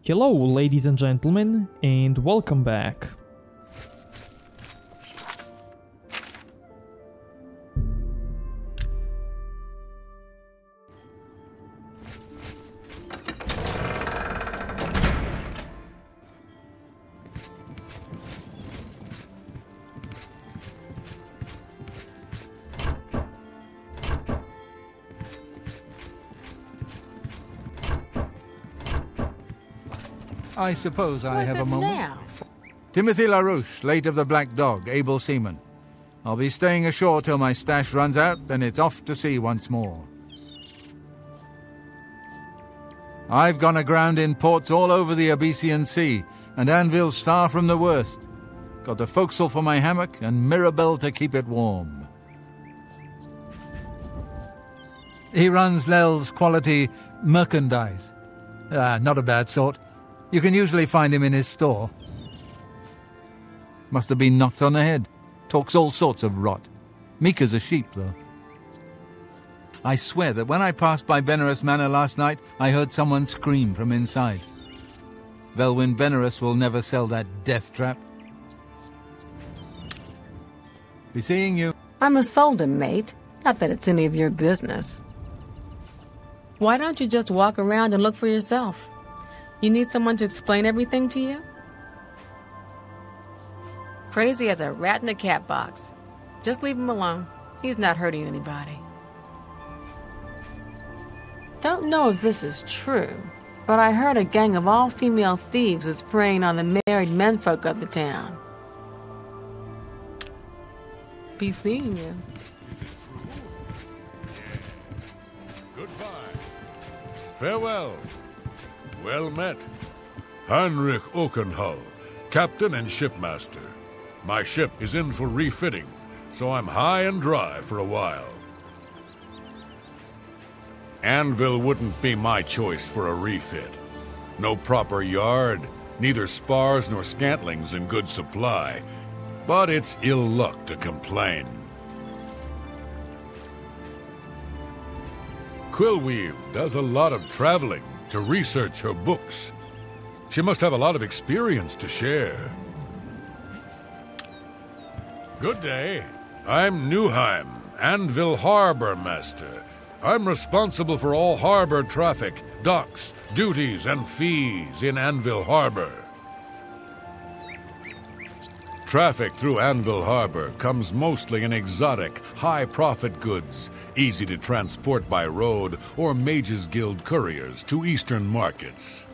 Hello, ladies and gentlemen, and welcome back. I suppose I have a moment. Now? Timothy LaRouche, late of the Black Dog, able seaman. I'll be staying ashore till my stash runs out, then it's off to sea once more. I've gone aground in ports all over the Abyssinian Sea, and Anvil's far from the worst. Got a forecastle for my hammock, and Mirabelle to keep it warm. He runs Lel's quality merchandise. Not a bad sort. You can usually find him in his store. Must have been knocked on the head. Talks all sorts of rot. Meek as a sheep, though. I swear that when I passed by Benerus Manor last night, I heard someone scream from inside. Velwyn Benerus will never sell that death trap. Be seeing you. I'm a Solden, mate. Not that it's any of your business. Why don't you just walk around and look for yourself? You need someone to explain everything to you? Crazy as a rat in a cat box. Just leave him alone. He's not hurting anybody. Don't know if this is true, but I heard a gang of all-female thieves is preying on the married menfolk of the town. Be seeing you. Goodbye. Farewell. Well met. Heinrich Oakenhull, captain and shipmaster. My ship is in for refitting, so I'm high and dry for a while. Anvil wouldn't be my choice for a refit. No proper yard, neither spars nor scantlings in good supply, but it's ill luck to complain. Quillweave does a lot of traveling to research her books. She must have a lot of experience to share. Good day. I'm Newheim, Anvil Harbor Master. I'm responsible for all harbor traffic, docks, duties, and fees in Anvil Harbor. Traffic through Anvil Harbor comes mostly in exotic, high-profit goods, easy to transport by road or Mages Guild couriers to eastern markets.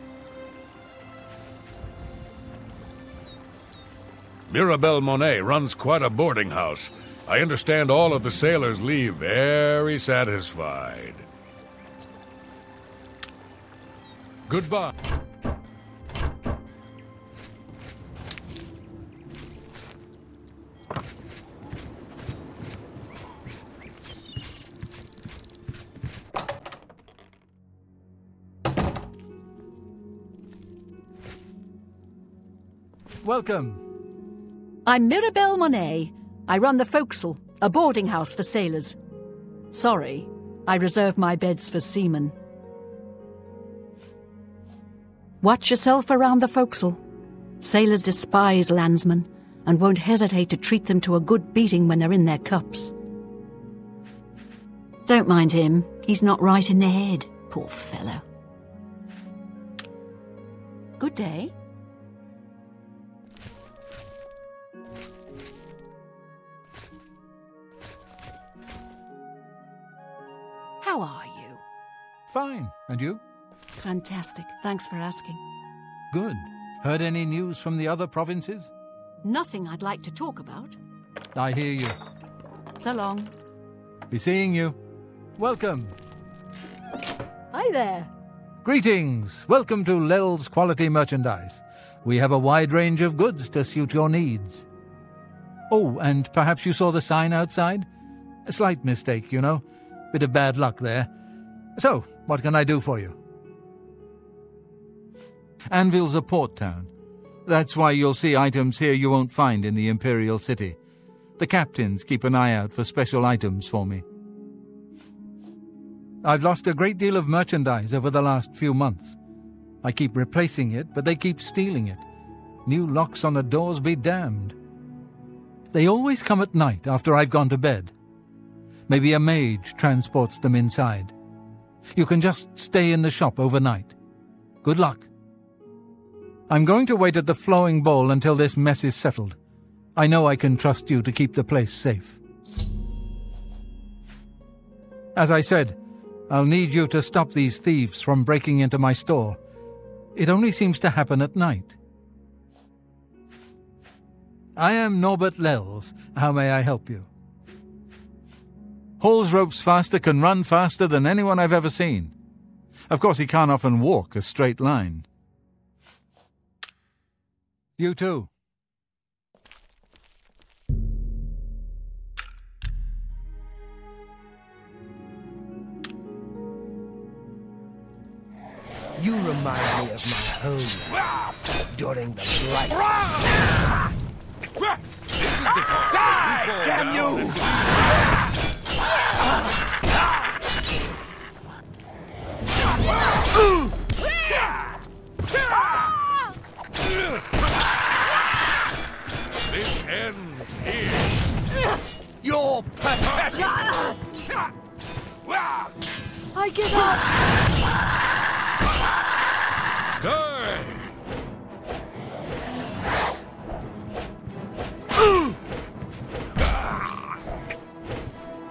Mirabelle Monet runs quite a boarding house. I understand all of the sailors leave very satisfied. Goodbye. Welcome. I'm Mirabelle Monet. I run the Forecastle, a boarding house for sailors. Sorry, I reserve my beds for seamen. Watch yourself around the forecastle. Sailors despise landsmen and won't hesitate to treat them to a good beating when they're in their cups. Don't mind him. He's not right in the head, poor fellow. Good day. How are you? Fine. And you? Fantastic. Thanks for asking. Good. Heard any news from the other provinces? Nothing I'd like to talk about. I hear you. So long. Be seeing you. Welcome. Hi there. Greetings. Welcome to Lel's Quality Merchandise. We have a wide range of goods to suit your needs. Oh, and perhaps you saw the sign outside? A slight mistake, you know. Bit of bad luck there. So, what can I do for you? Anvil's a port town. That's why you'll see items here you won't find in the Imperial City. The captains keep an eye out for special items for me. I've lost a great deal of merchandise over the last few months. I keep replacing it, but they keep stealing it. New locks on the doors be damned. They always come at night after I've gone to bed. Maybe a mage transports them inside. You can just stay in the shop overnight. Good luck. I'm going to wait at the flowing bowl until this mess is settled. I know I can trust you to keep the place safe. As I said, I'll need you to stop these thieves from breaking into my store. It only seems to happen at night. I am Norbert Lels. How may I help you? Hall's ropes faster can run faster than anyone I've ever seen. Of course, he can't often walk a straight line. You too. You remind me of my home during the Blight. Die, damn you! This ends here. You're pathetic! I give up! Die!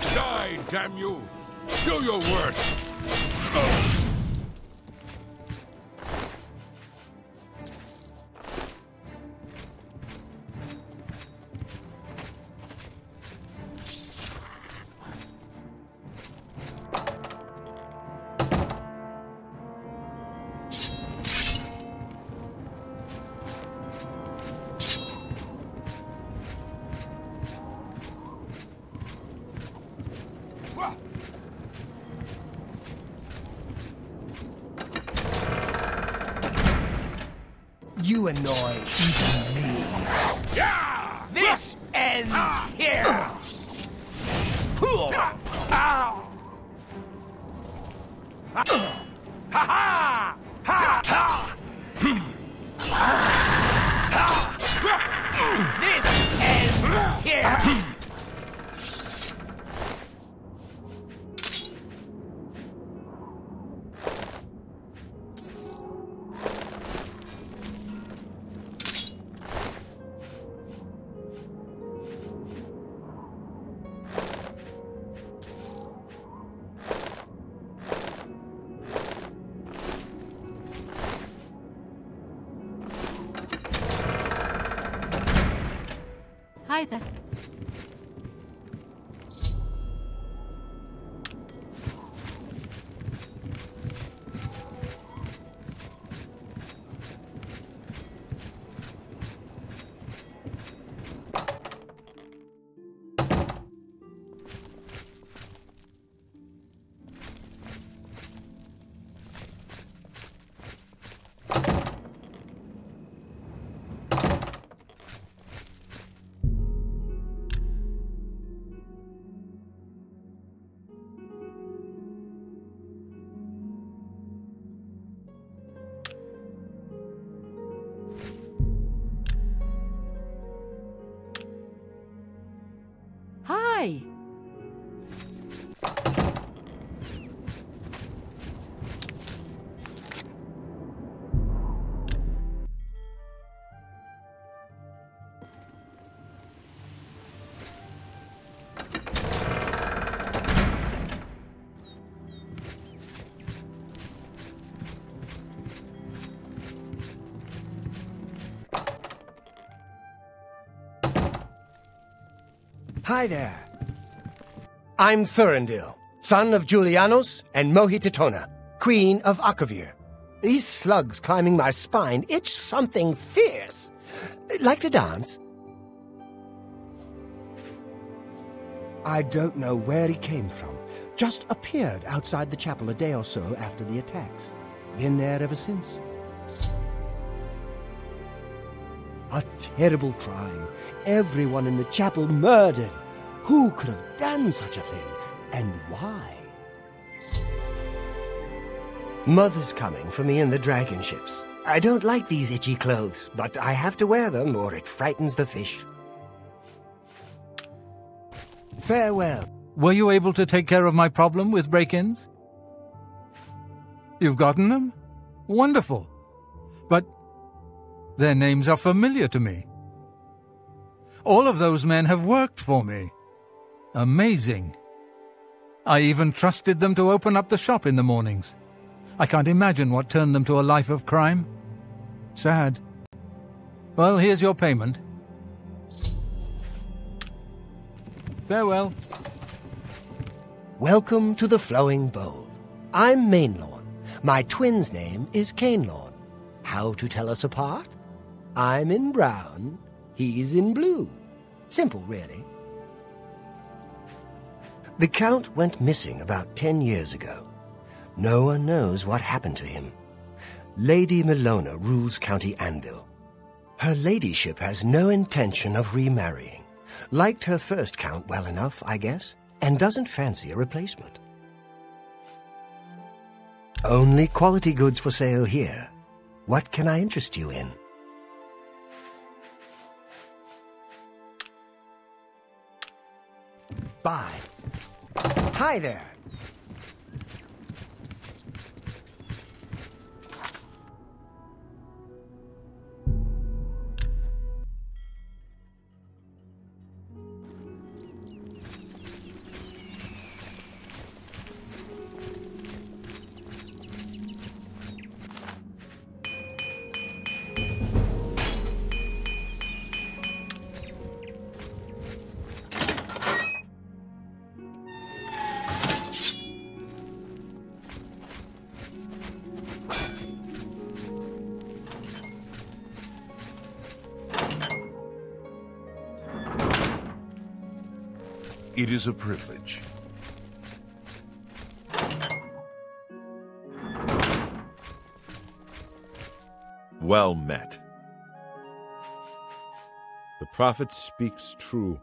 Die, damn you! Do your worst! You annoy even me. This ends here! This ends here! Hi there. Hi. Hi there. I'm Cyrodiil, son of Julianos and Mohititona, Queen of Akavir. These slugs climbing my spine itch something fierce. Like to dance? I don't know where he came from. Just appeared outside the chapel a day or so after the attacks. Been there ever since. A terrible crime. Everyone in the chapel murdered. Who could have done such a thing? And why? Mother's coming for me in the dragon ships. I don't like these itchy clothes, but I have to wear them or it frightens the fish. Farewell. Were you able to take care of my problem with break-ins? You've gotten them? Wonderful. But their names are familiar to me. All of those men have worked for me. Amazing. I even trusted them to open up the shop in the mornings. I can't imagine what turned them to a life of crime. Sad. Well, here's your payment. Farewell. Welcome to the Flowing Bowl. I'm Mainlawn. My twin's name is Canelawn. How to tell us apart? I'm in brown, he's in blue. Simple, really. The Count went missing about 10 years ago. No one knows what happened to him. Lady Milona rules County Anvil. Her ladyship has no intention of remarrying. Liked her first Count well enough, I guess, and doesn't fancy a replacement. Only quality goods for sale here. What can I interest you in? Bye. Hi there. It is a privilege. Well met. The prophet speaks true.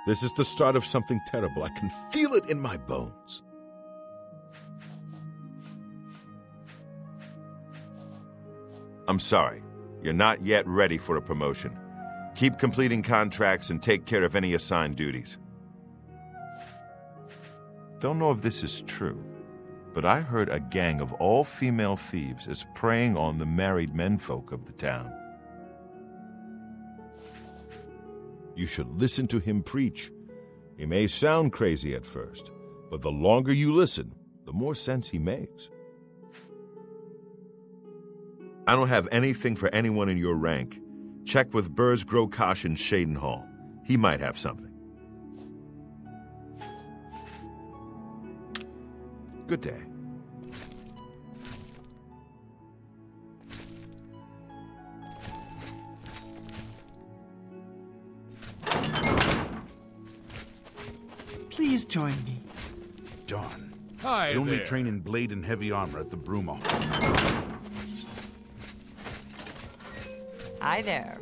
This is the start of something terrible. I can feel it in my bones. I'm sorry. You're not yet ready for a promotion. Keep completing contracts and take care of any assigned duties. Don't know if this is true, but I heard a gang of all-female thieves is preying on the married menfolk of the town. You should listen to him preach. He may sound crazy at first, but the longer you listen, the more sense he makes. I don't have anything for anyone in your rank. Check with Burrs Grokash in Shadenhall. He might have something. Good day. Please join me. Darn. Hi I only there. train in blade and heavy armor at the Brumo. Hi there.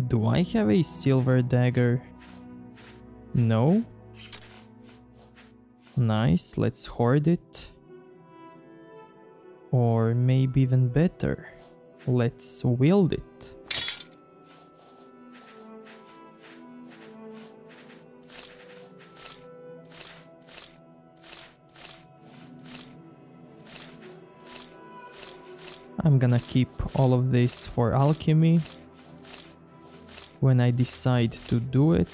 Do I have a silver dagger? No? Nice, let's hoard it. Or maybe even better, let's wield it. I'm gonna keep all of this for alchemy when I decide to do it.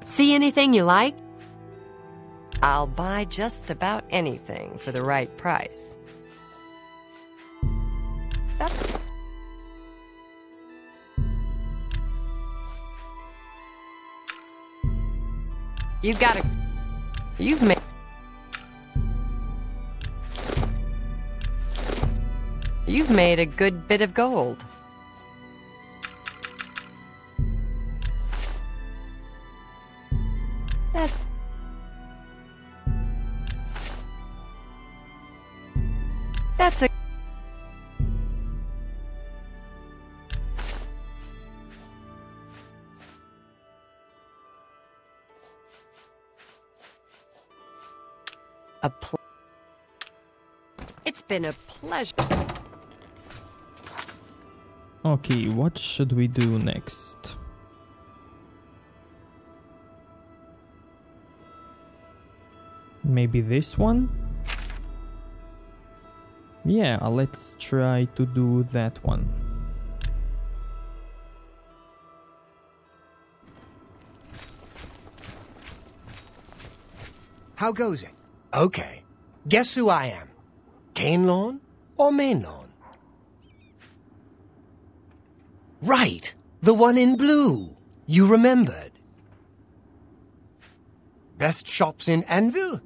See anything you like? I'll buy just about anything for the right price. That's... You've got a... You've made... You've made a good bit of gold. That's a... It's been a pleasure. Okay, what should we do next? Maybe this one? Yeah, let's try to do that one. How goes it? Okay. Guess who I am? Cane Lawn or Main Lawn? Right! The one in blue! You remembered. Best shops in Anvil?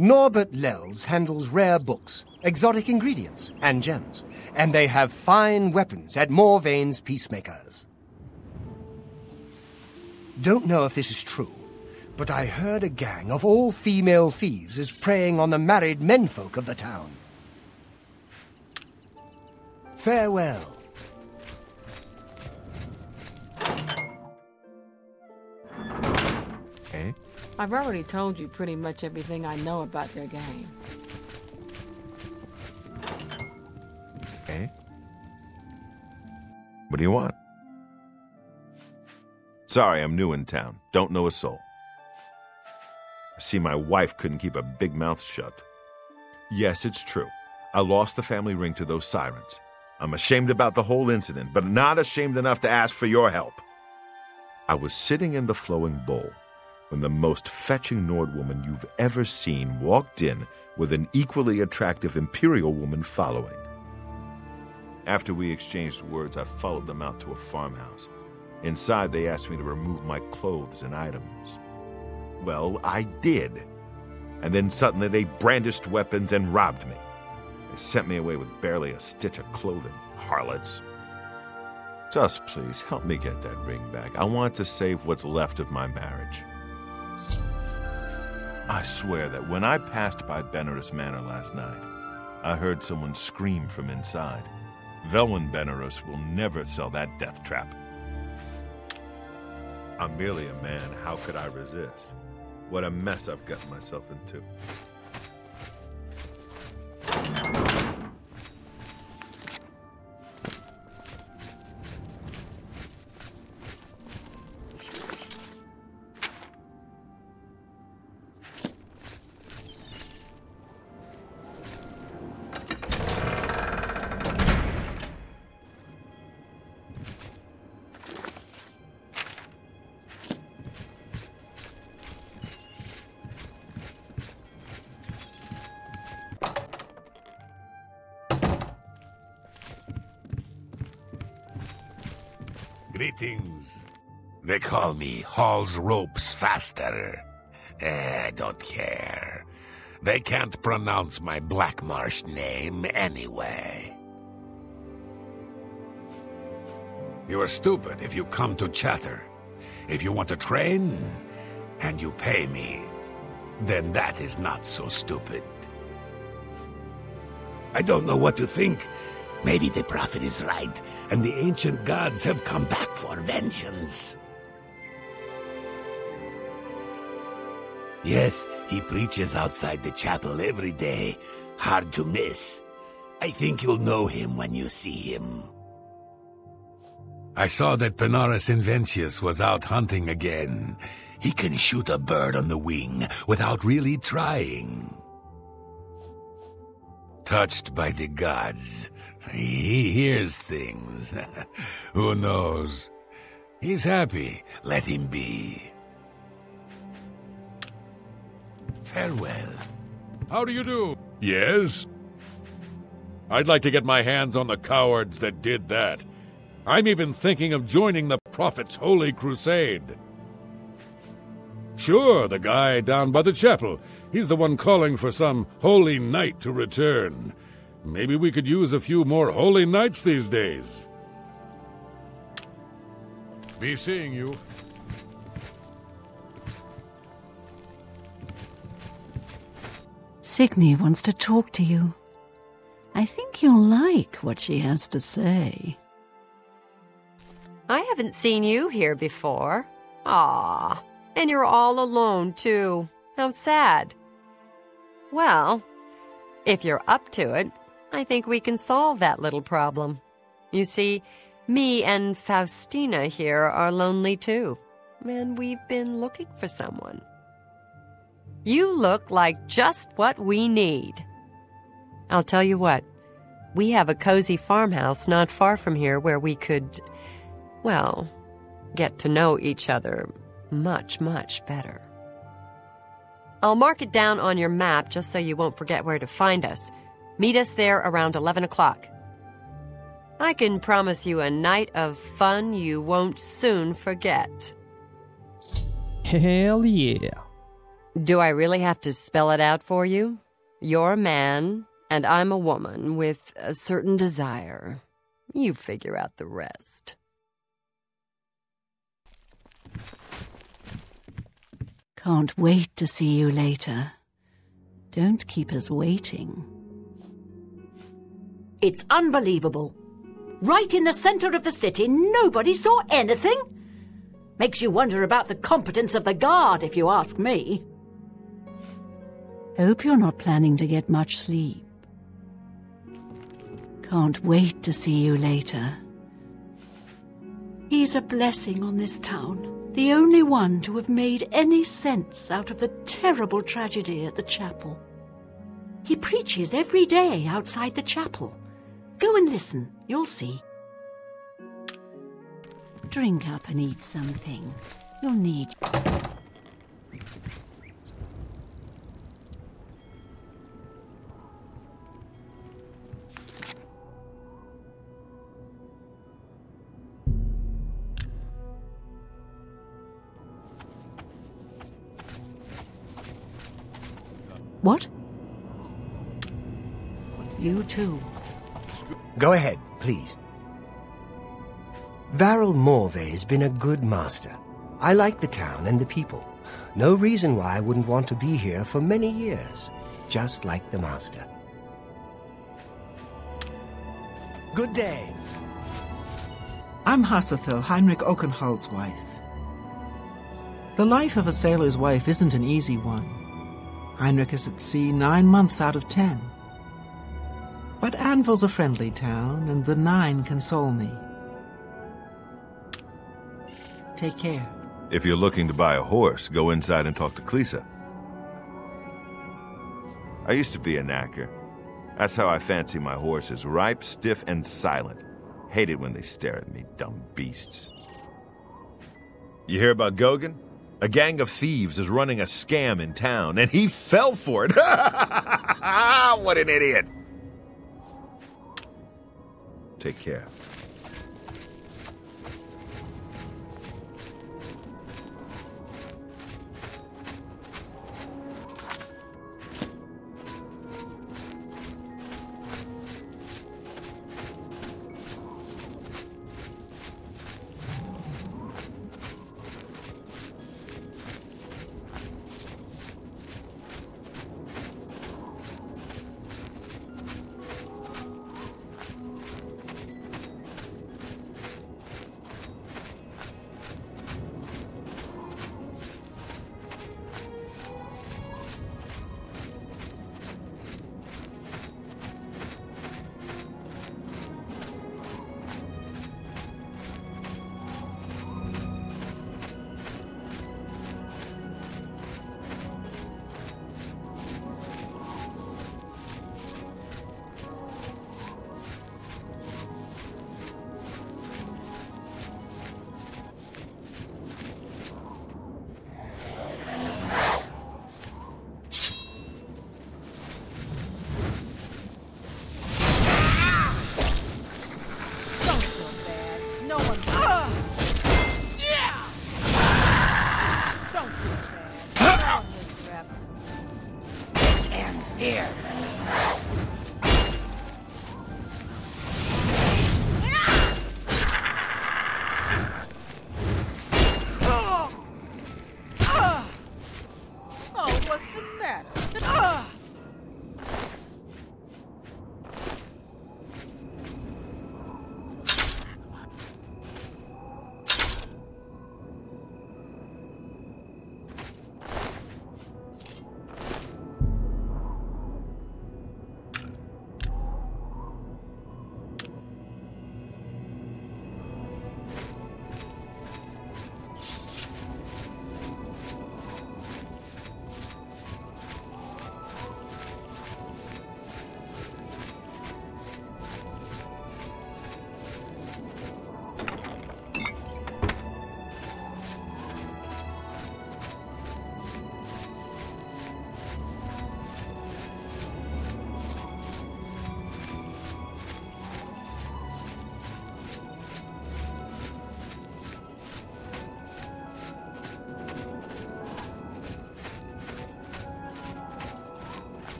Norbert Lels handles rare books, exotic ingredients, and gems. And they have fine weapons at Morvaine's Peacemakers. Don't know if this is true, but I heard a gang of all-female thieves is preying on the married menfolk of the town. Farewell. Eh? I've already told you pretty much everything I know about their gang. Eh? What do you want? Sorry, I'm new in town. Don't know a soul. I see my wife couldn't keep a big mouth shut. Yes, it's true. I lost the family ring to those sirens. I'm ashamed about the whole incident, but not ashamed enough to ask for your help. I was sitting in the flowing bowl when the most fetching Nord woman you've ever seen walked in with an equally attractive Imperial woman following. After we exchanged words, I followed them out to a farmhouse. Inside, they asked me to remove my clothes and items. Well, I did. And then suddenly they brandished weapons and robbed me. They sent me away with barely a stitch of clothing, harlots. Just please, help me get that ring back. I want to save what's left of my marriage. I swear that when I passed by Benerus Manor last night, I heard someone scream from inside. Velwyn Benerus will never sell that death trap. I'm merely a man. How could I resist? What a mess I've gotten myself into. Greetings. They call me Hall's Ropes Faster. I don't care. They can't pronounce my Black Marsh name anyway. You are stupid if you come to chatter. If you want to train, and you pay me, then that is not so stupid. I don't know what to think. Maybe the prophet is right, and the ancient gods have come back for vengeance. Yes, he preaches outside the chapel every day. Hard to miss. I think you'll know him when you see him. I saw that Benares Inventius was out hunting again. He can shoot a bird on the wing without really trying. Touched by the gods. He hears things. Who knows? He's happy. Let him be. Farewell. How do you do? Yes? I'd like to get my hands on the cowards that did that. I'm even thinking of joining the Prophet's Holy Crusade. Sure, the guy down by the chapel. He's the one calling for some holy knight to return. Maybe we could use a few more holy knights these days. Be seeing you. Signy wants to talk to you. I think you'll like what she has to say. I haven't seen you here before. Ah, and you're all alone, too. How sad. Well, if you're up to it, I think we can solve that little problem. You see, me and Faustina here are lonely, too, and we've been looking for someone. You look like just what we need. I'll tell you what, we have a cozy farmhouse not far from here where we could, well, get to know each other much, much better. I'll mark it down on your map just so you won't forget where to find us. Meet us there around 11 o'clock. I can promise you a night of fun you won't soon forget. Hell yeah. Do I really have to spell it out for you? You're a man, and I'm a woman with a certain desire. You figure out the rest. Can't wait to see you later. Don't keep us waiting. It's unbelievable. Right in the center of the city, nobody saw anything? Makes you wonder about the competence of the guard, if you ask me. Hope you're not planning to get much sleep. Can't wait to see you later. He's a blessing on this town, the only one to have made any sense out of the terrible tragedy at the chapel. He preaches every day outside the chapel. Go and listen, you'll see. Drink up and eat something. You'll need... What? You too. Go ahead, please. Varel Morvay's been a good master. I like the town and the people. No reason why I wouldn't want to be here for many years, just like the master. Good day. I'm Hassathil, Heinrich Oakenhull's wife. The life of a sailor's wife isn't an easy one. Heinrich is at sea 9 months out of 10. But Anvil's a friendly town, and the 9 console me. Take care. If you're looking to buy a horse, go inside and talk to Klisa. I used to be a knacker. That's how I fancy my horses, ripe, stiff, and silent. Hate it when they stare at me, dumb beasts. You hear about Gaugen? A gang of thieves is running a scam in town, and he fell for it. What an idiot! Take care.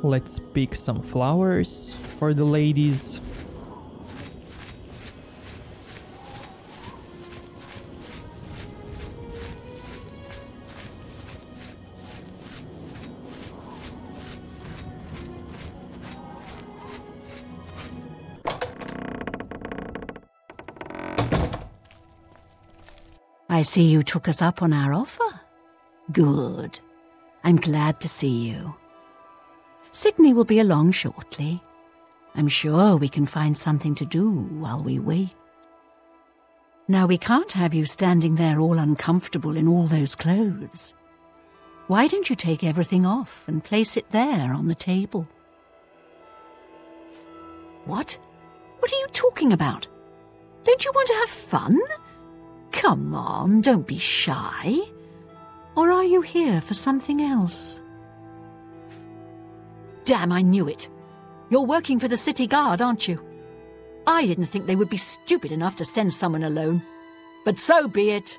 Let's pick some flowers for the ladies. I see you took us up on our offer. Good. I'm glad to see you. Sydney will be along shortly. I'm sure we can find something to do while we wait. Now, we can't have you standing there all uncomfortable in all those clothes. Why don't you take everything off and place it there on the table? What? What are you talking about? Don't you want to have fun? Come on, don't be shy. Or are you here for something else? Damn, I knew it. You're working for the city guard, aren't you? I didn't think they would be stupid enough to send someone alone. But so be it.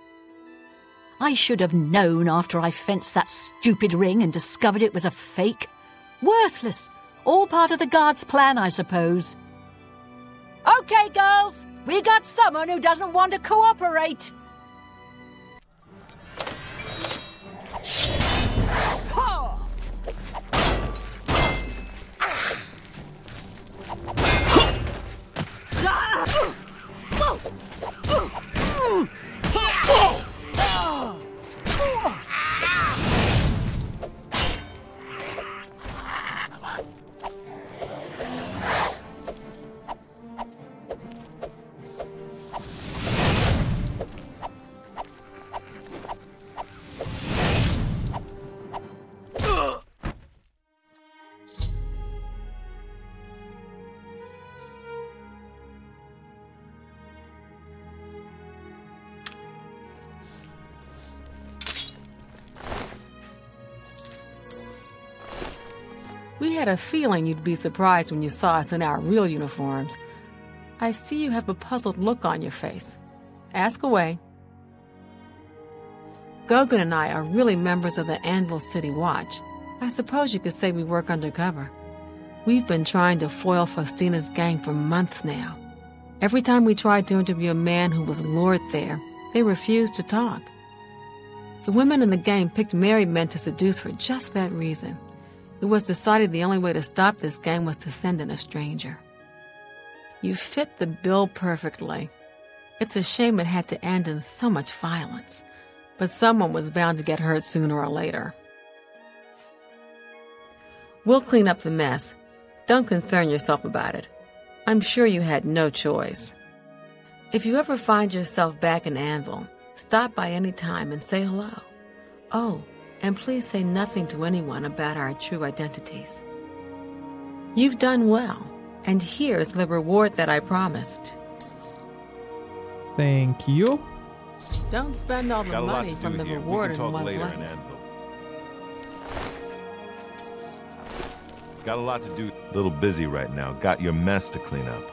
I should have known after I fenced that stupid ring and discovered it was a fake. Worthless. All part of the guard's plan, I suppose. Okay, girls. We got someone who doesn't want to cooperate. We had a feeling you'd be surprised when you saw us in our real uniforms. I see you have a puzzled look on your face. Ask away. Gogan and I are really members of the Anvil City Watch. I suppose you could say we work undercover. We've been trying to foil Faustina's gang for months now. Every time we tried to interview a man who was lured there, they refused to talk. The women in the gang picked married men to seduce for just that reason. It was decided the only way to stop this gang was to send in a stranger. You fit the bill perfectly. It's a shame it had to end in so much violence, but someone was bound to get hurt sooner or later. We'll clean up the mess. Don't concern yourself about it. I'm sure you had no choice. If you ever find yourself back in Anvil, stop by any time and say hello. Oh, and please say nothing to anyone about our true identities. You've done well, and here's the reward that I promised. Thank you. Don't spend all the money from the reward in one place. Got a lot to do. A little busy right now. Got your mess to clean up.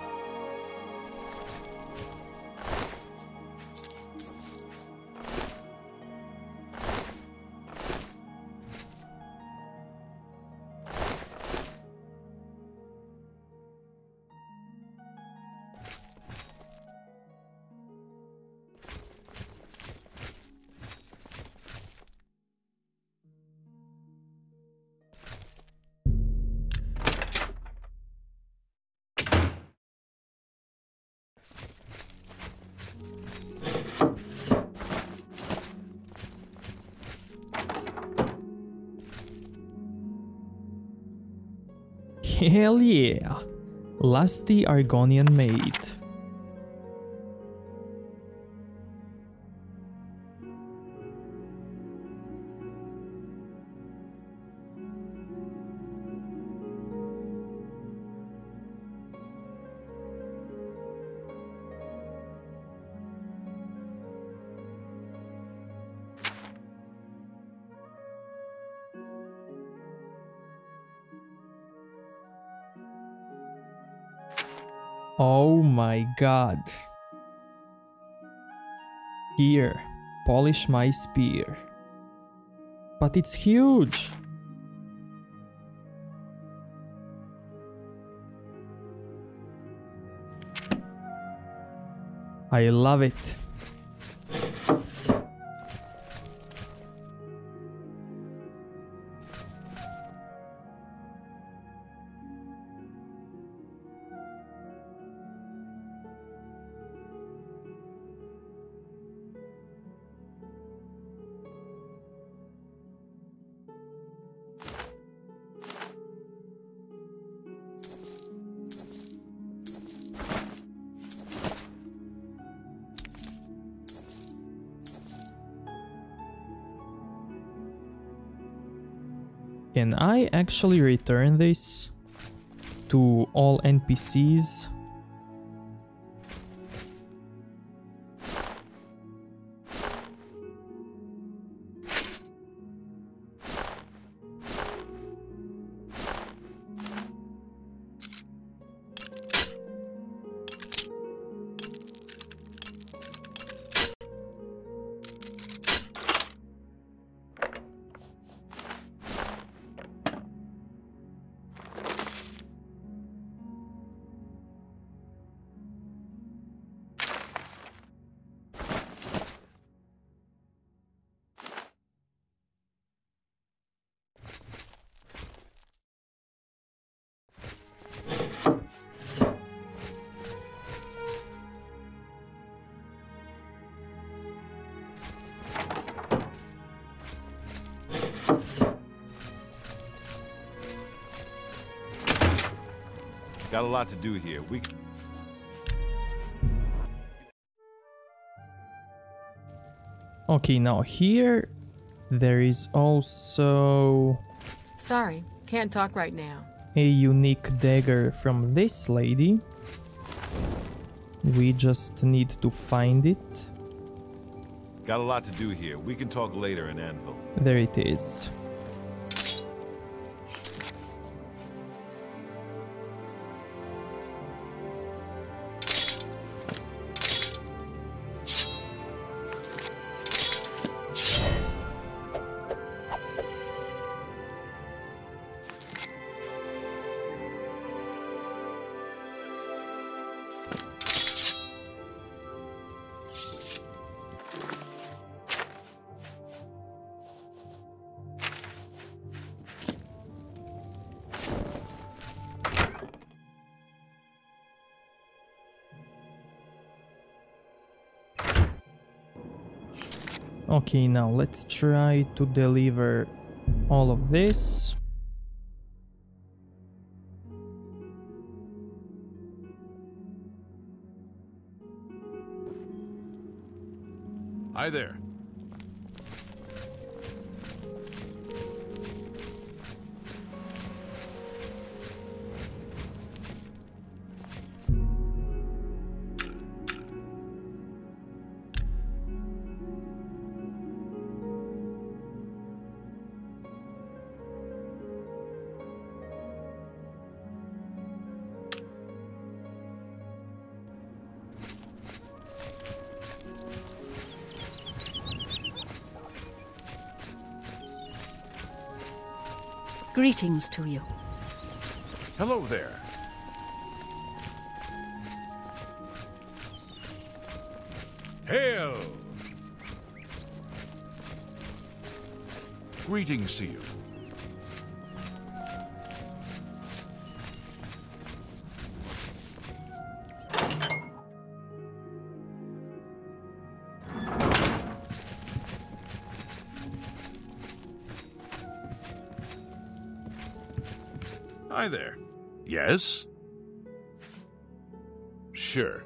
Hell yeah! Lusty Argonian maid. Oh my god. Here, polish my spear. But it's huge. I love it. Can I actually return this to all NPCs? Got a lot to do here. Okay, now here there is also Sorry, can't talk right now. a unique dagger from this lady. We just need to find it. Got a lot to do here. We can talk later in Anvil. There it is. Okay, now let's try to deliver all of this. Hi there. Greetings to you. Hello there. Hail! Greetings to you. Hi there. Yes? Sure.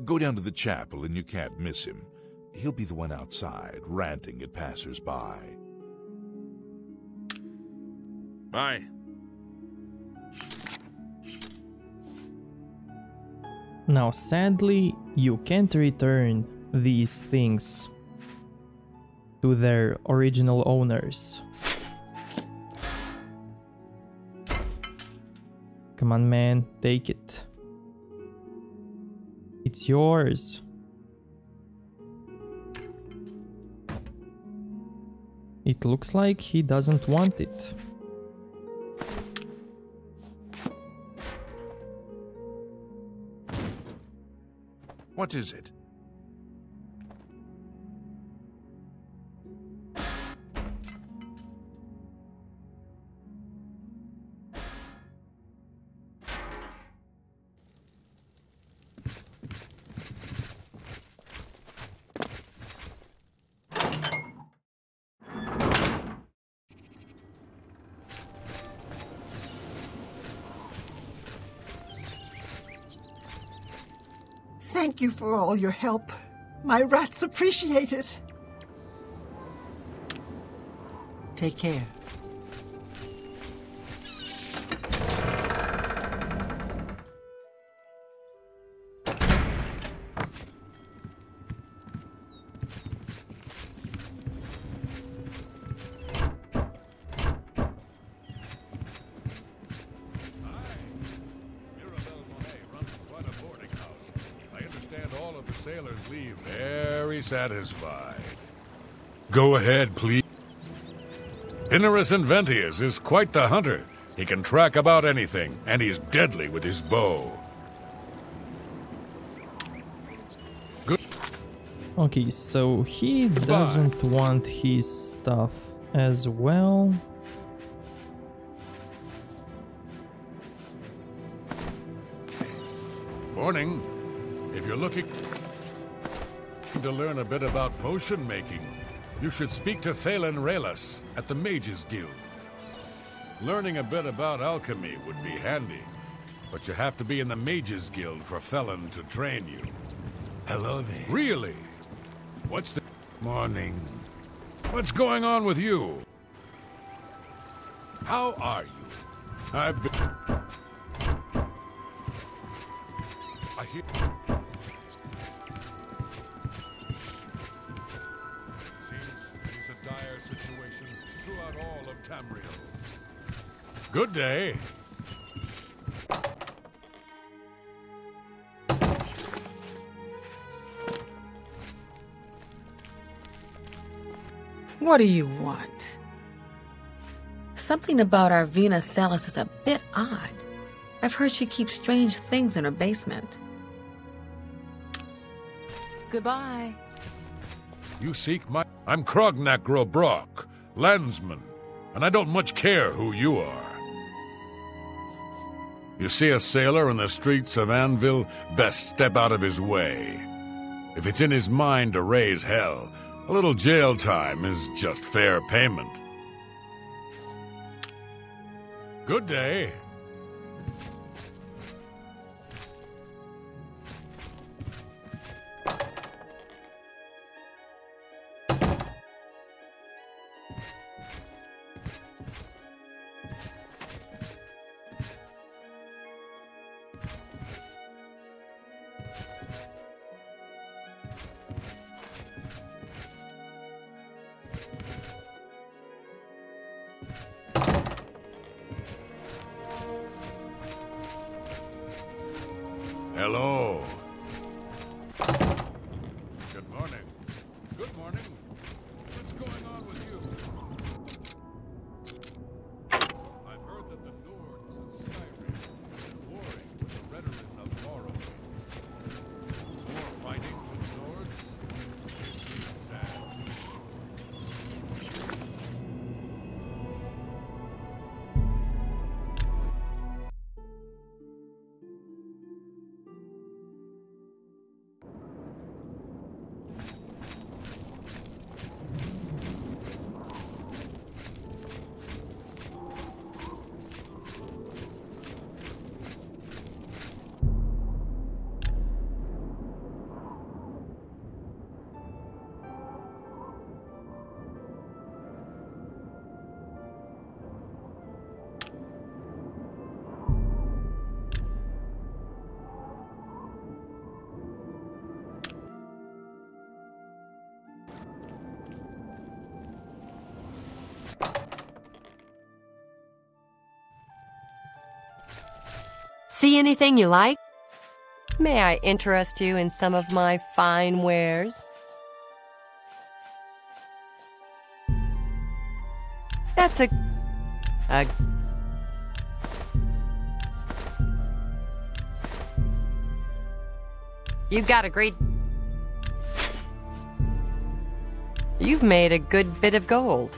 Go down to the chapel and you can't miss him. He'll be the one outside, ranting at passers-by. Bye. Now, sadly, you can't return these things to their original owners. Come on, man, take it. It's yours. It looks like he doesn't want it. What is it? Thank you for all your help. My rats appreciate it. Take care. sailors leave very satisfied. Go ahead, please. Inarus Inventius is quite the hunter. He can track about anything, and he's deadly with his bow. Good. Okay, so he doesn't want his stuff as well. Morning. If you're looking to learn a bit about potion making, you should speak to Thalen Raylas at the Mages Guild. Learning a bit about alchemy would be handy, but you have to be in the Mages Guild for Thelen to train you. Hello there. Really? What's the... Morning. What's going on with you? How are you? I've been... I hear... Seems a dire situation throughout all of Tamriel. Good day. What do you want? Something about Arvina Thellis is a bit odd. I've heard she keeps strange things in her basement. Goodbye. You seek my... I'm Krognak Grobrock, landsman, and I don't much care who you are. You see a sailor in the streets of Anvil, best step out of his way. If it's in his mind to raise hell, a little jail time is just fair payment. Good day. Hello. Good morning. Good morning. What's going on with you? I've heard that the Nords of Skyrim are warring with the Redoran of Morrowind. More fighting for the Nords? This is sad. See anything you like? May I interest you in some of my fine wares? That's a... You've got a great... You've made a good bit of gold.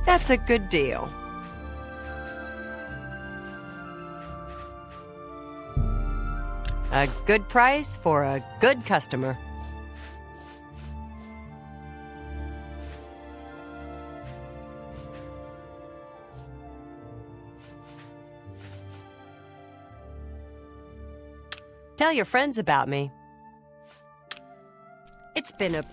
That's a good deal. A good price for a good customer. Tell your friends about me. It's been a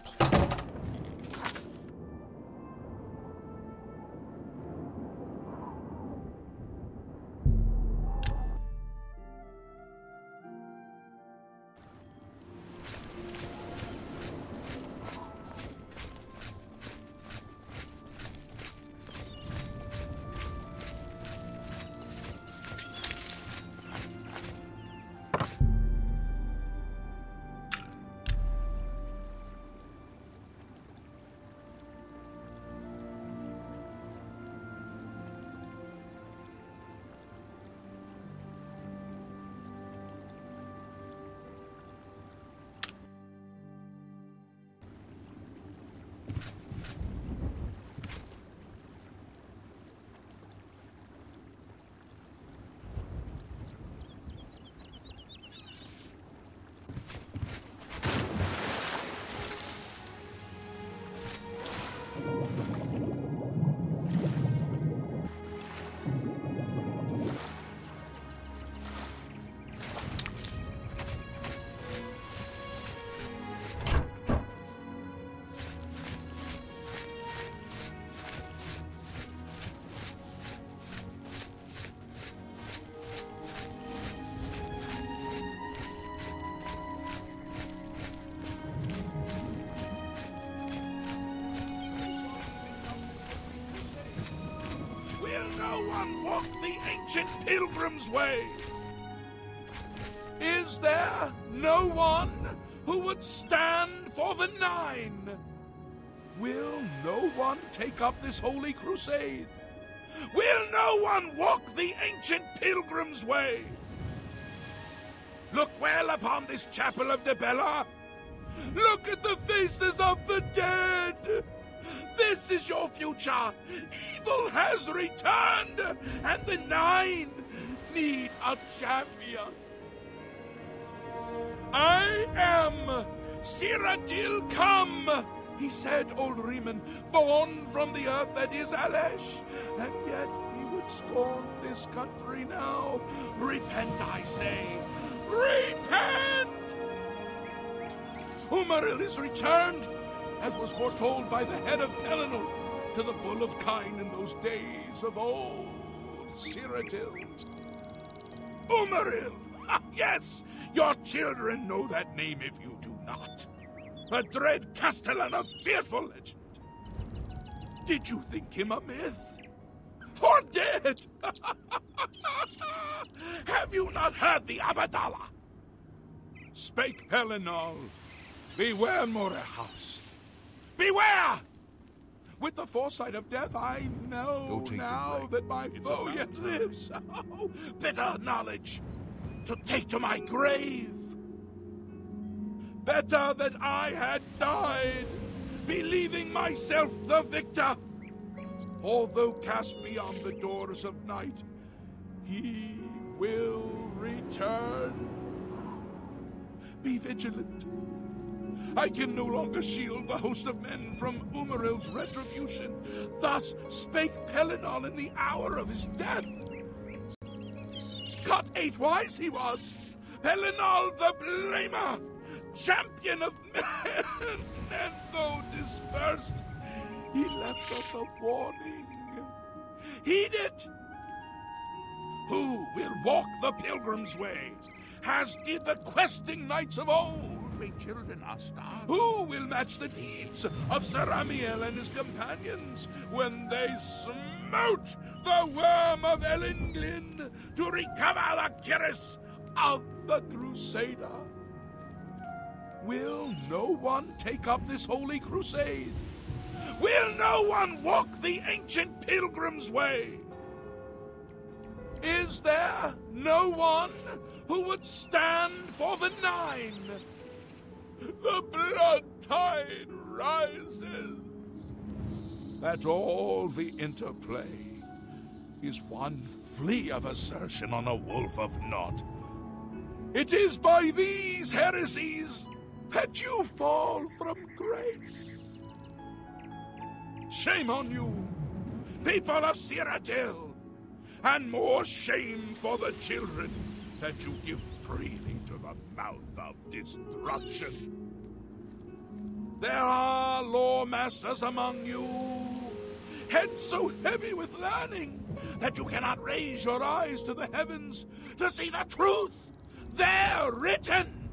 No one walk the ancient pilgrim's way. Is there no one who would stand for the Nine? Will no one take up this holy crusade? Will no one walk the ancient pilgrim's way? Look well upon this chapel of Debella. Look at the faces of the dead. This is your future. Evil has returned, and the Nine need a champion. I am Cyrodiil come, he said, old Riemann, born from the earth that is Alesh, and yet he would scorn this country now. Repent, I say. Repent! Umaril is returned, as was foretold by the head of Pelennor to the Bull of Kine in those days of old. Cyrodiil. Umaril! Yes, your children know that name if you do not. A dread castellan of fearful legend. Did you think him a myth? Or dead? Have you not heard the Abadala? Spake Pelennor, beware Morehouse. Beware! With the foresight of death, I know now that my foe yet lives. Oh, bitter knowledge to take to my grave. Better that I had died, believing myself the victor. Although cast beyond the doors of night, he will return. Be vigilant. I can no longer shield the host of men from Umaril's retribution. Thus spake Pelennor in the hour of his death. God 8 wise he was, Pelennor the Blamer, champion of men, and though dispersed, he left us a warning. Heed it! Who will walk the pilgrim's way, as did the questing knights of old? Children are starved. Who will match the deeds of Cyrodiil and his companions when they smote the worm of Elendil to recover the cuirass of the Crusader? Will no one take up this holy crusade? Will no one walk the ancient pilgrim's way? Is there no one who would stand for the Nine? The blood tide rises. At all the interplay is one flea of assertion on a wolf of naught. It is by these heresies that you fall from grace. Shame on you, people of Cyrodiil, and more shame for the children that you give freely to the mouth of destruction. There are lore-masters among you, heads so heavy with learning that you cannot raise your eyes to the heavens to see the truth there written.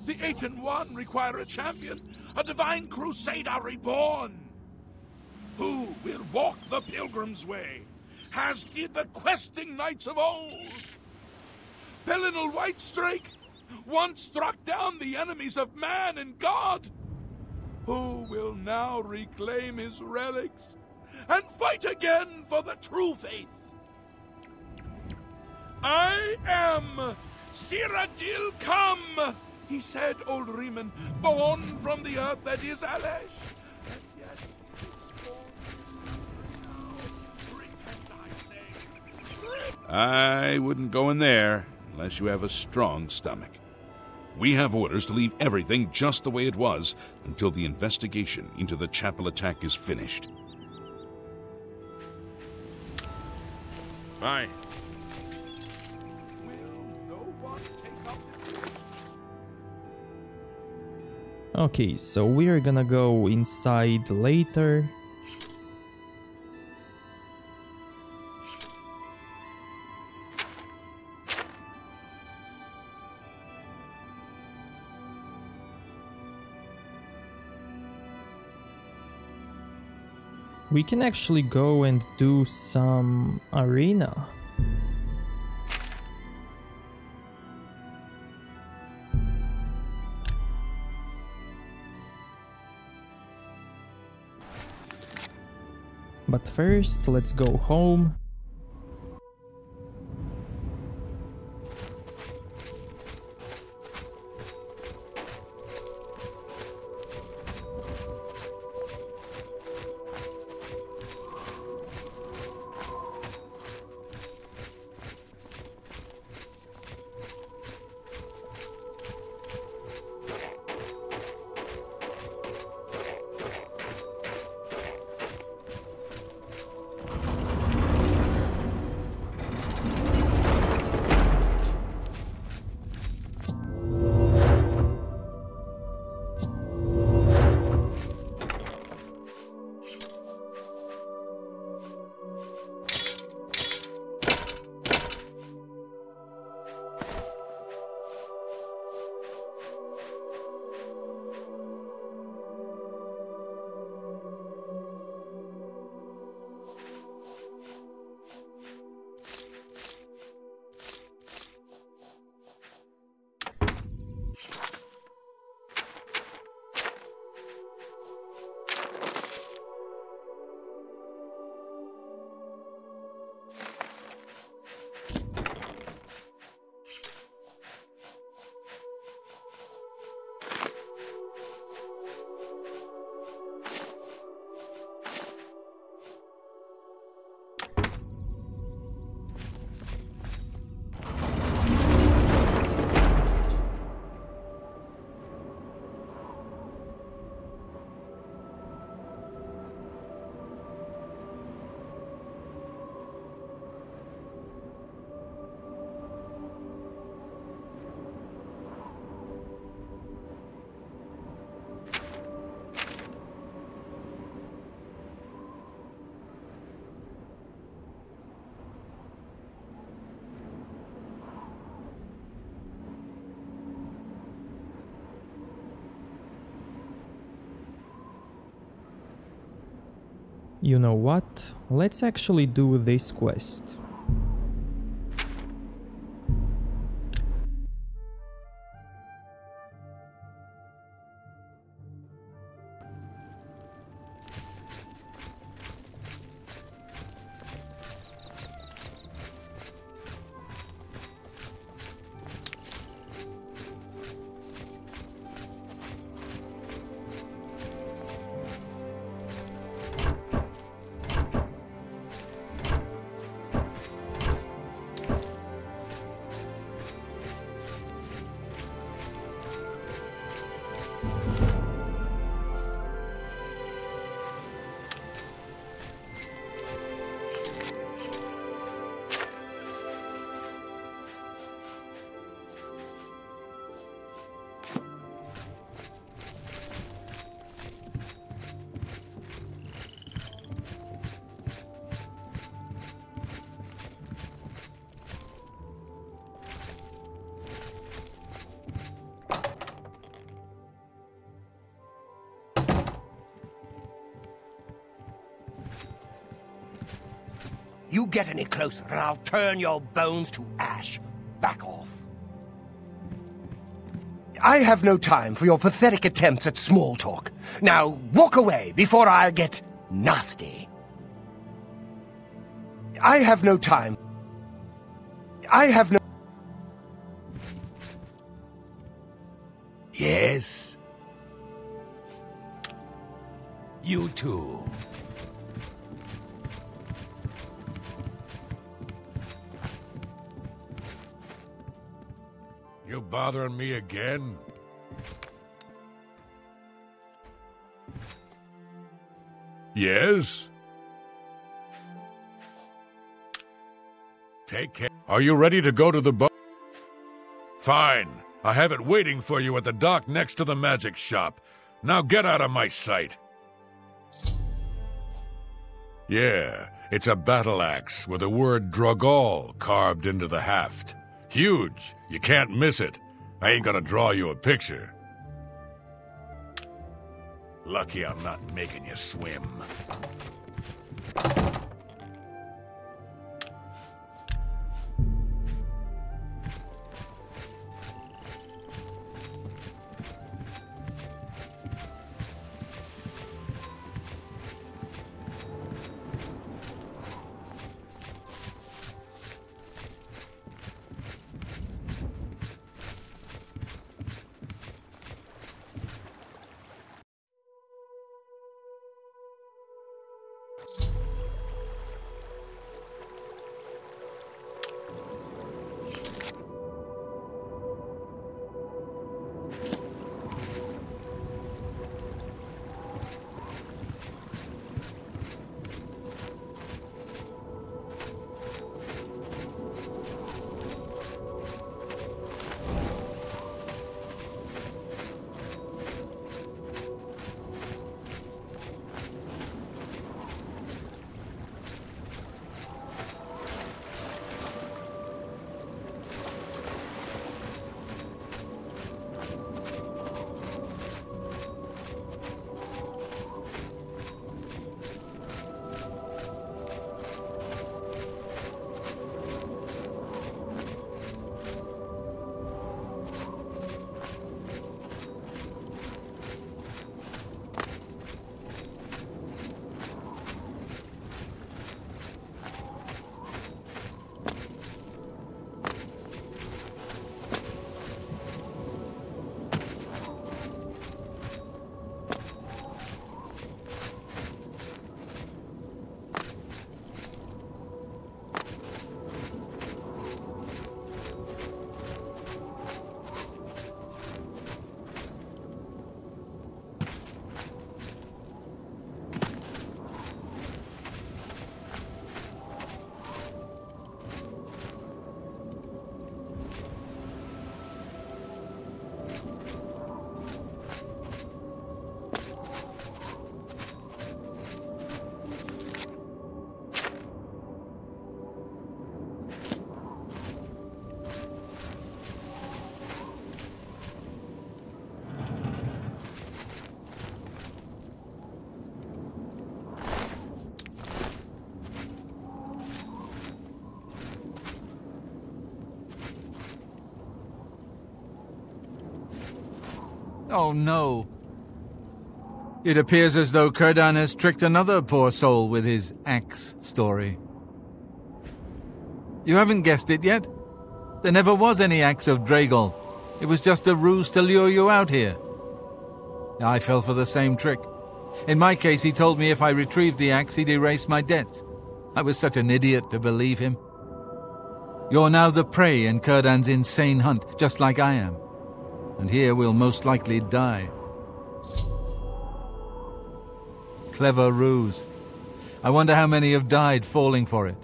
The 8 and 1 require a champion, a divine crusader reborn. Who will walk the pilgrim's way, as did the questing knights of old? Pelennor Whitestrake once struck down the enemies of man and God. Who will now reclaim his relics and fight again for the true faith? I am Cyrodiil come, he said, old Riemann, born from the earth that is Alesh. And yet its born is now. Repent, I say. I wouldn't go in there unless you have a strong stomach. We have orders to leave everything just the way it was until the investigation into the chapel attack is finished. Fine. Okay, so we are gonna go inside later. We can actually go and do some arena. But first, let's go home. You know what? Let's actually do this quest. You get any closer and I'll turn your bones to ash. Back off. I have no time for your pathetic attempts at small talk. Now walk away before I get nasty. I have no time. I have no... Yes? You too. You bothering me again? Yes? Take care. Are you ready to go to the boat? Fine. I have it waiting for you at the dock next to the magic shop. Now get out of my sight. Yeah, it's a battle axe with the word Drogal carved into the haft. Huge. You can't miss it. I ain't gonna draw you a picture. Lucky I'm not making you swim. Oh no. It appears as though Círdan has tricked another poor soul with his axe story. You haven't guessed it yet? There never was any axe of Dragal. It was just a ruse to lure you out here. I fell for the same trick. In my case, he told me if I retrieved the axe, he'd erase my debts. I was such an idiot to believe him. You're now the prey in Círdan's insane hunt, just like I am. And here we'll most likely die. Clever ruse. I wonder how many have died falling for it.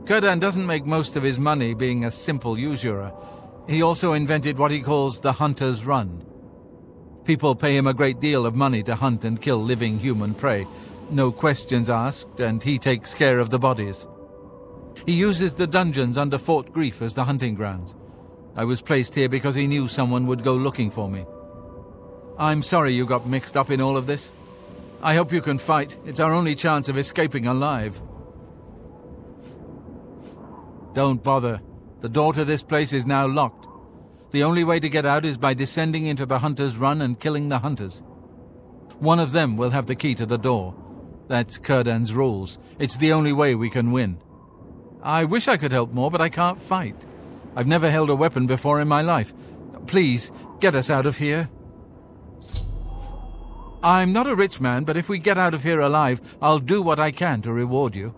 Círdan doesn't make most of his money being a simple usurer. He also invented what he calls the Hunter's Run. People pay him a great deal of money to hunt and kill living human prey. No questions asked, and he takes care of the bodies. He uses the dungeons under Fort Grief as the hunting grounds. I was placed here because he knew someone would go looking for me. I'm sorry you got mixed up in all of this. I hope you can fight. It's our only chance of escaping alive. Don't bother. The door to this place is now locked. The only way to get out is by descending into the Hunter's Run and killing the hunters. One of them will have the key to the door. That's Círdan's rules. It's the only way we can win. I wish I could help more, but I can't fight. I've never held a weapon before in my life. Please, get us out of here. I'm not a rich man, but if we get out of here alive, I'll do what I can to reward you.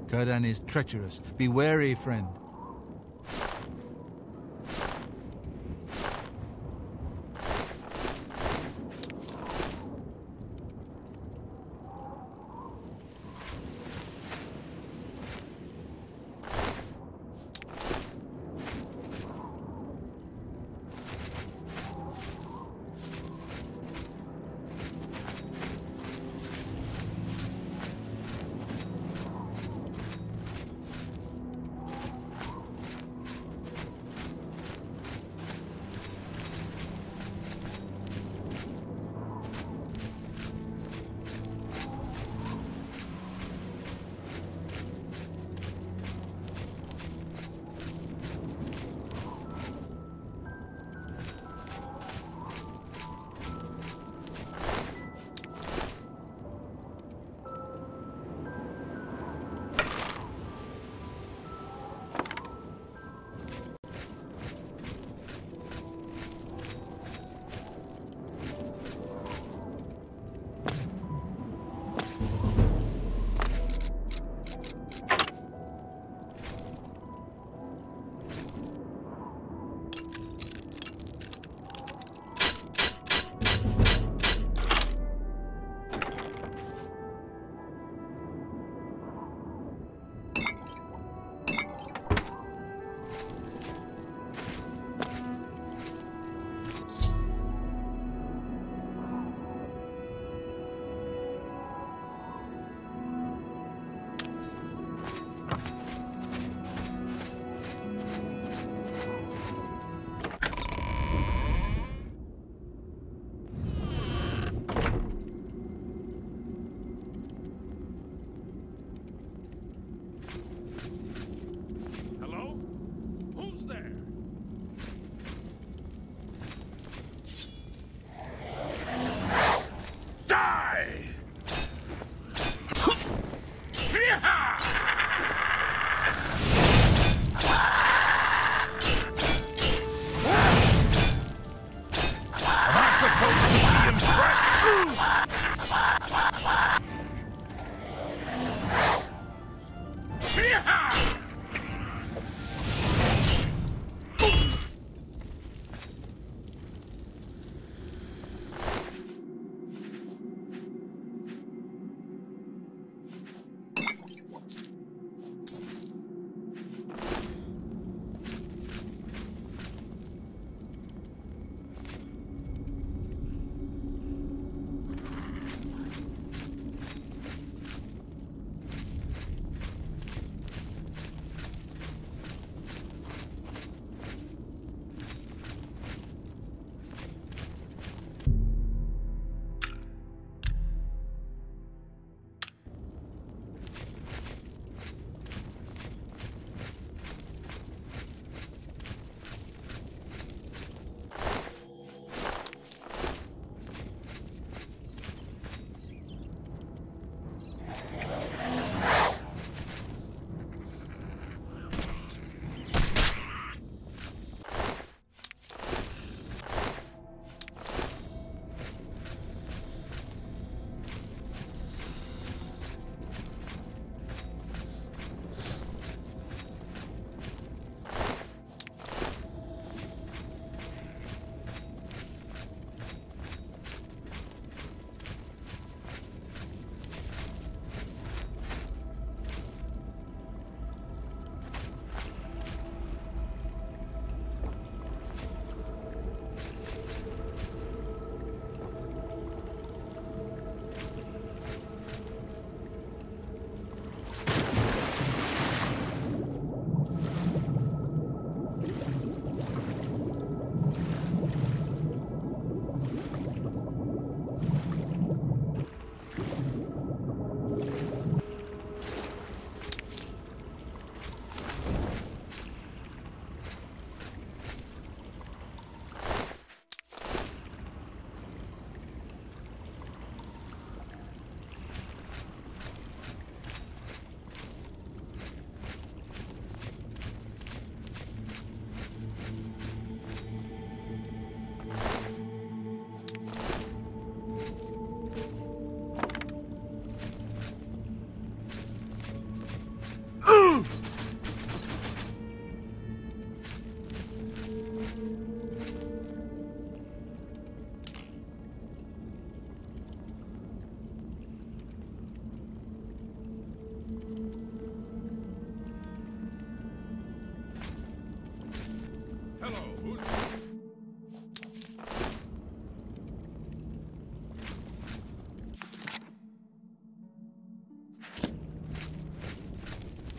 Círdan is treacherous. Be wary, friend.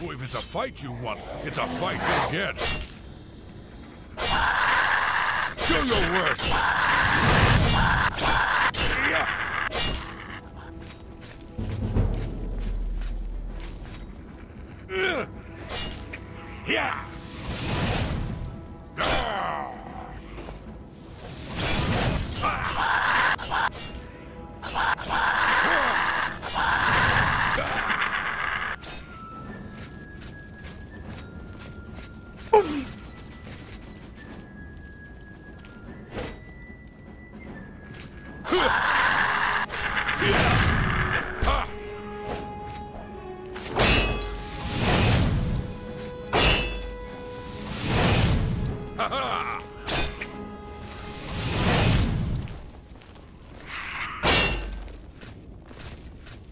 Oh, if it's a fight you want, it's a fight you'll get. Do your worst. Yeah. Yeah.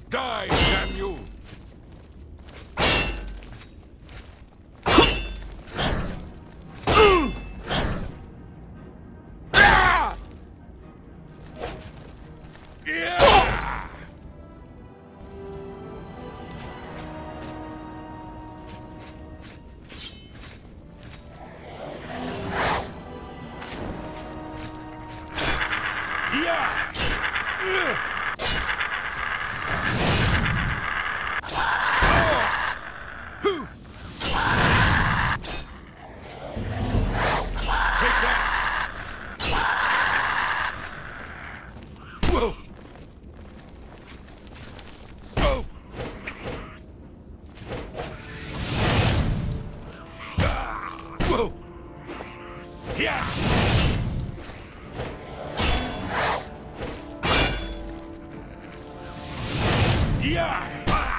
Die, damn you! Yeah! Ah!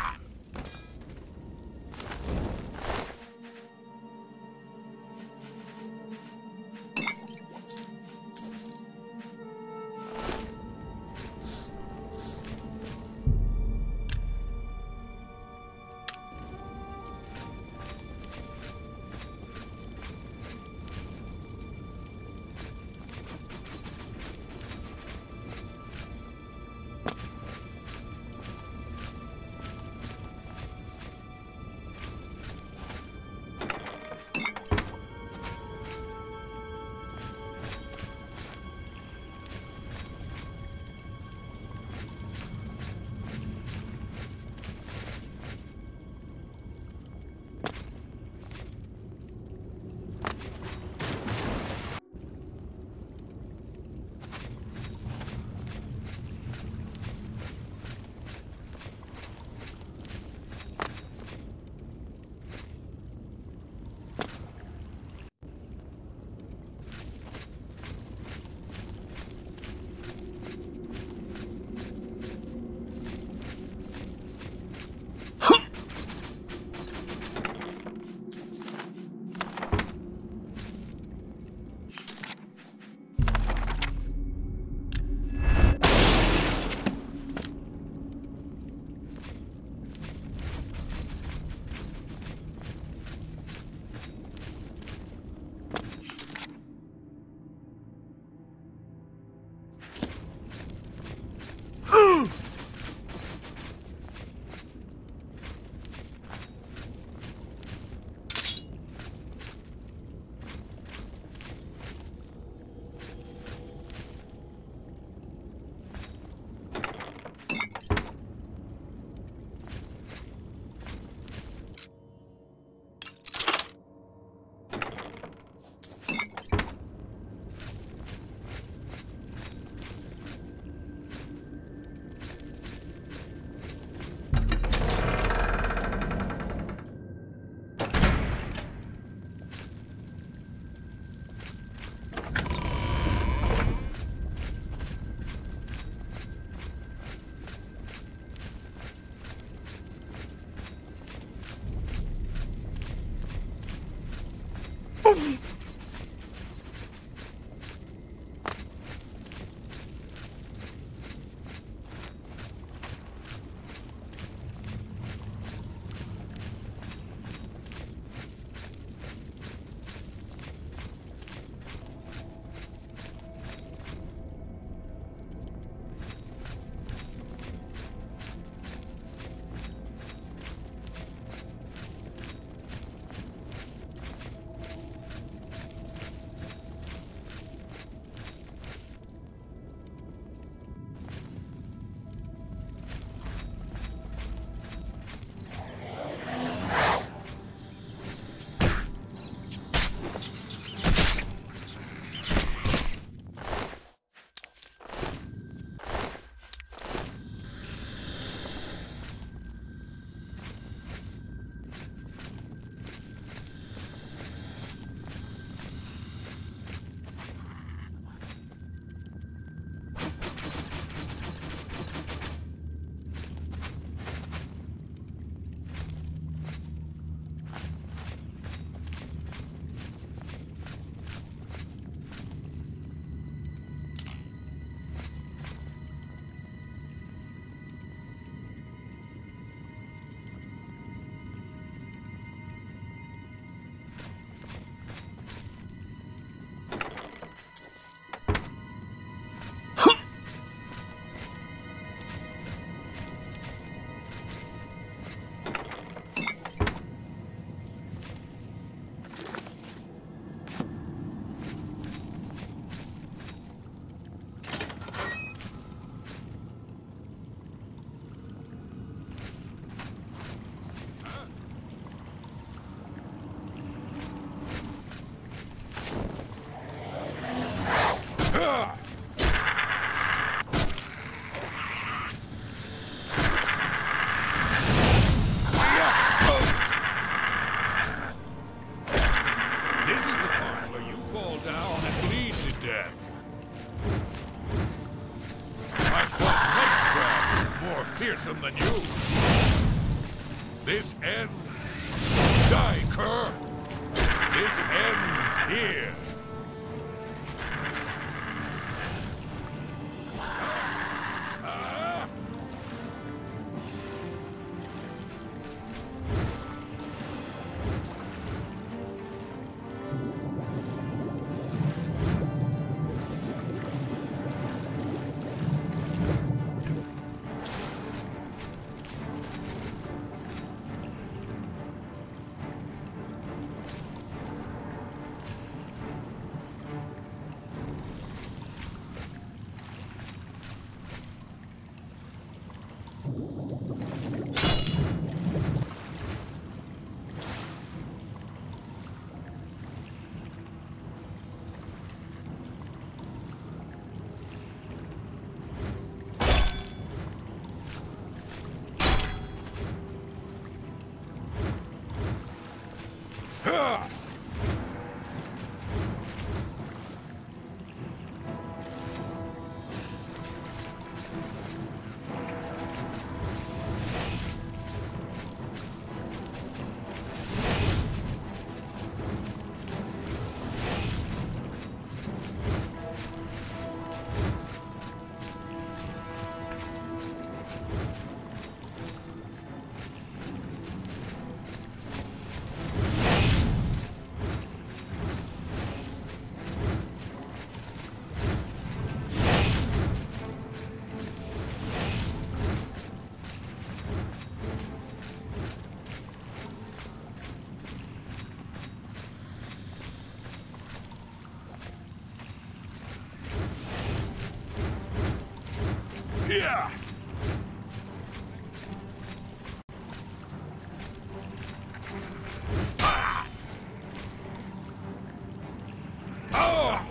fearsome than you. This ends. Die, cur! This ends here. Yeah! Ah! Oh!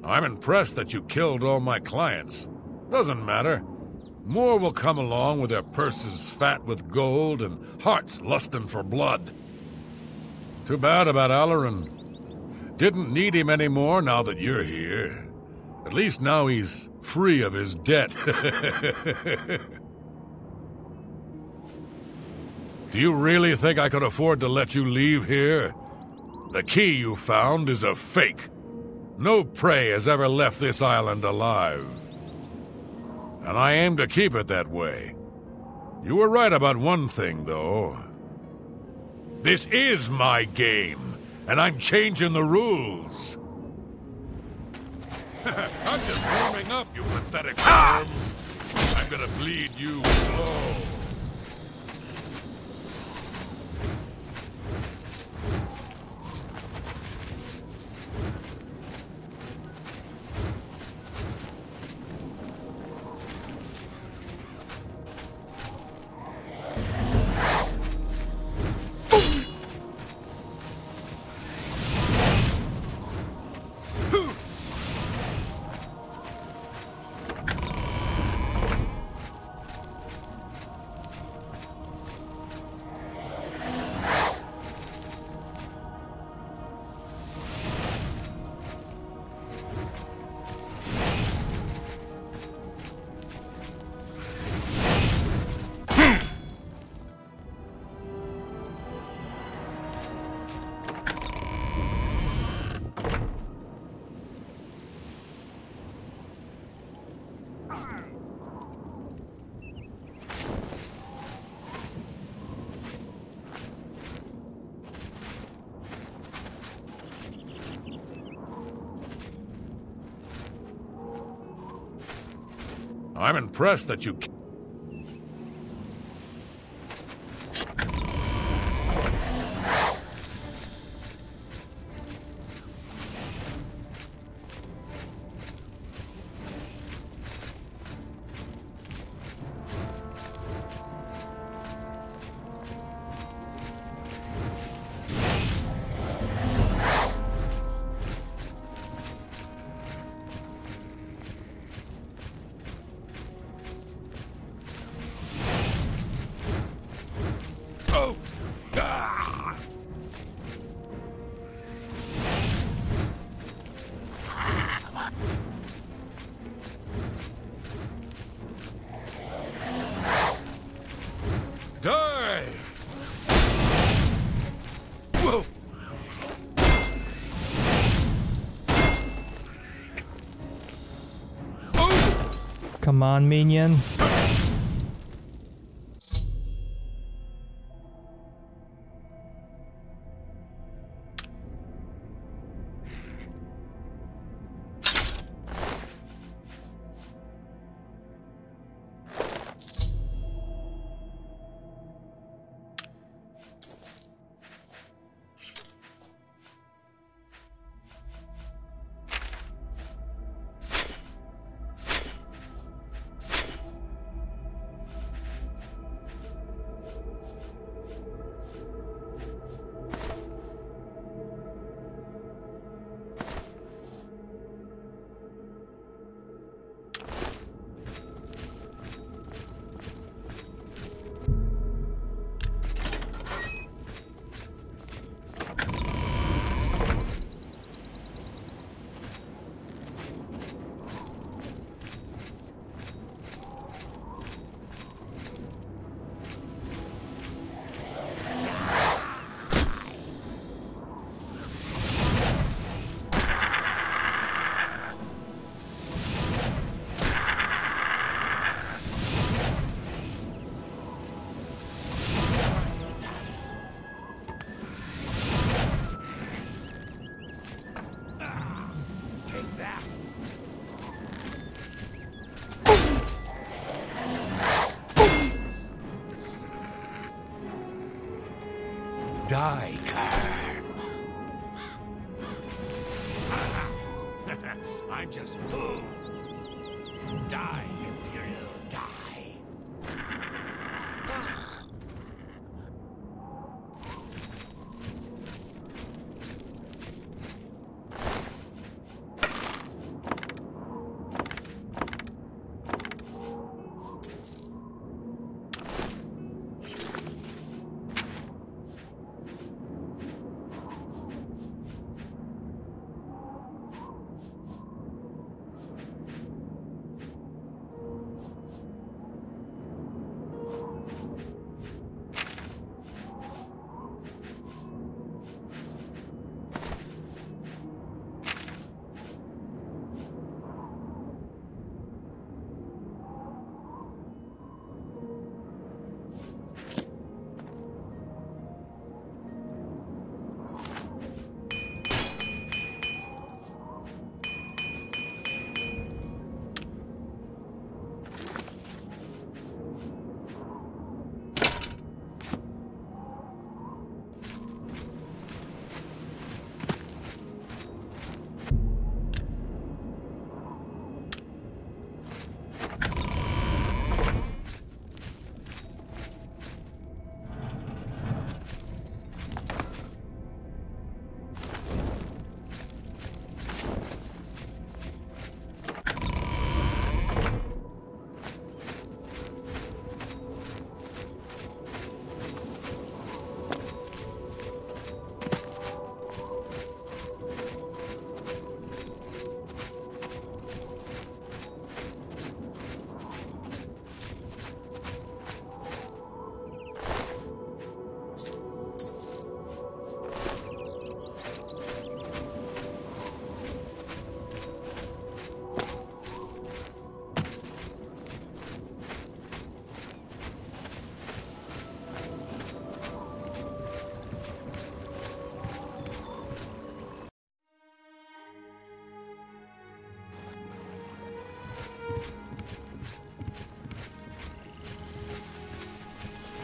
I'm impressed that you killed all my clients. Doesn't matter. More will come along with their purses fat with gold and hearts lusting for blood. Too bad about Alarin. Didn't need him anymore now that you're here. At least now he's free of his debt. Do you really think I could afford to let you leave here? The key you found is a fake. No prey has ever left this island alive. And I aim to keep it that way. You were right about one thing, though. This is my game, and I'm changing the rules. I'm just warming up, you pathetic worm. I'm gonna bleed you slow. I'm impressed that you... Die! Whoa! Come on, minion. Die, Car. I'm just bull. Die, Imperial, die.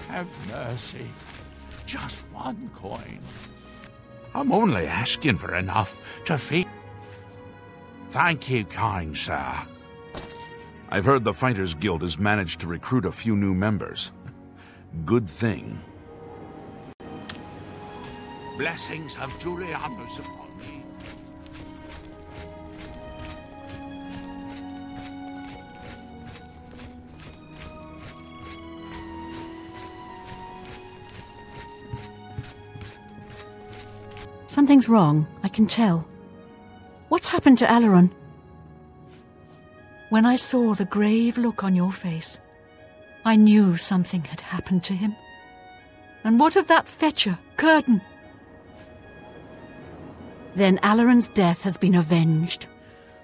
Have mercy. Just one coin. I'm only asking for enough to feed. Thank you, kind sir. I've heard the Fighters Guild has managed to recruit a few new members. Good thing. Blessings of Julianus upon me. Something's wrong, I can tell. What's happened to Alaron? When I saw the grave look on your face, I knew something had happened to him. And what of that fetcher, Curtin? Then Alaron's death has been avenged.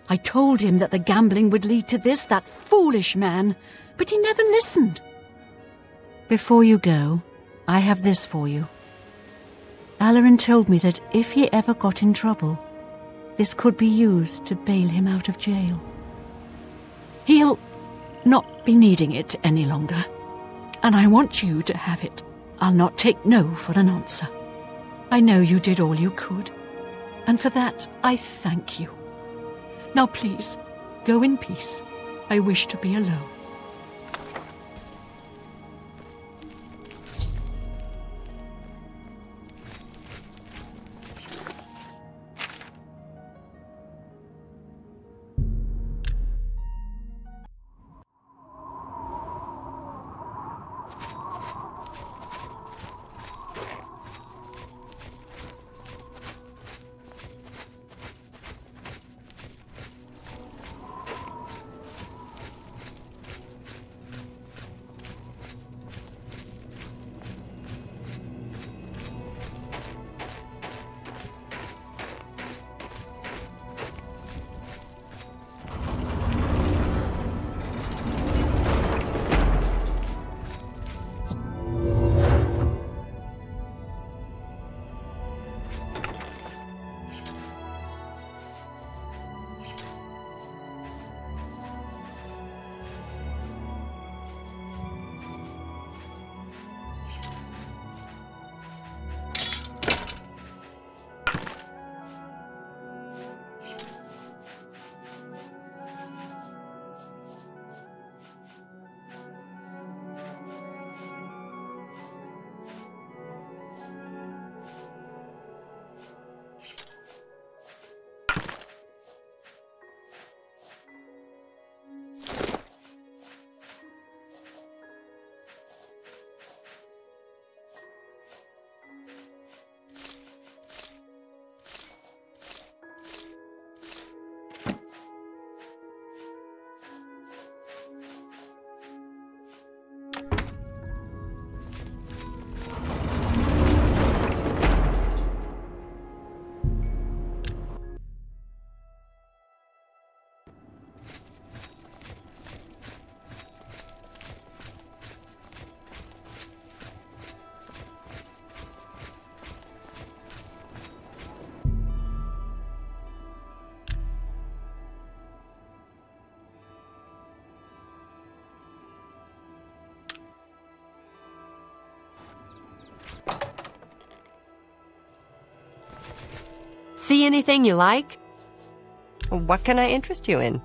I told him that the gambling would lead to this, that foolish man, but he never listened. Before you go, I have this for you. Alaron told me that if he ever got in trouble, this could be used to bail him out of jail. He'll not be needing it any longer, and I want you to have it. I'll not take no for an answer. I know you did all you could, and for that I thank you. Now please, go in peace. I wish to be alone. See anything you like? What can I interest you in?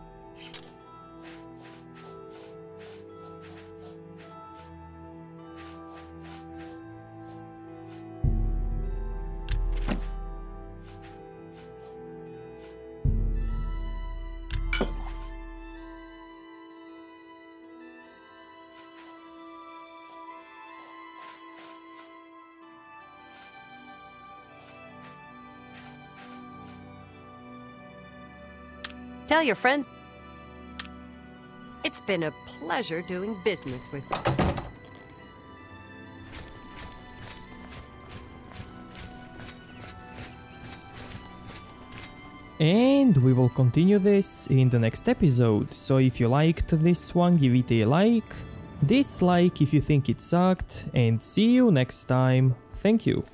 Tell your friends. It's been a pleasure doing business with you. And we will continue this in the next episode, so if you liked this one, give it a like, dislike if you think it sucked, and see you next time. Thank you.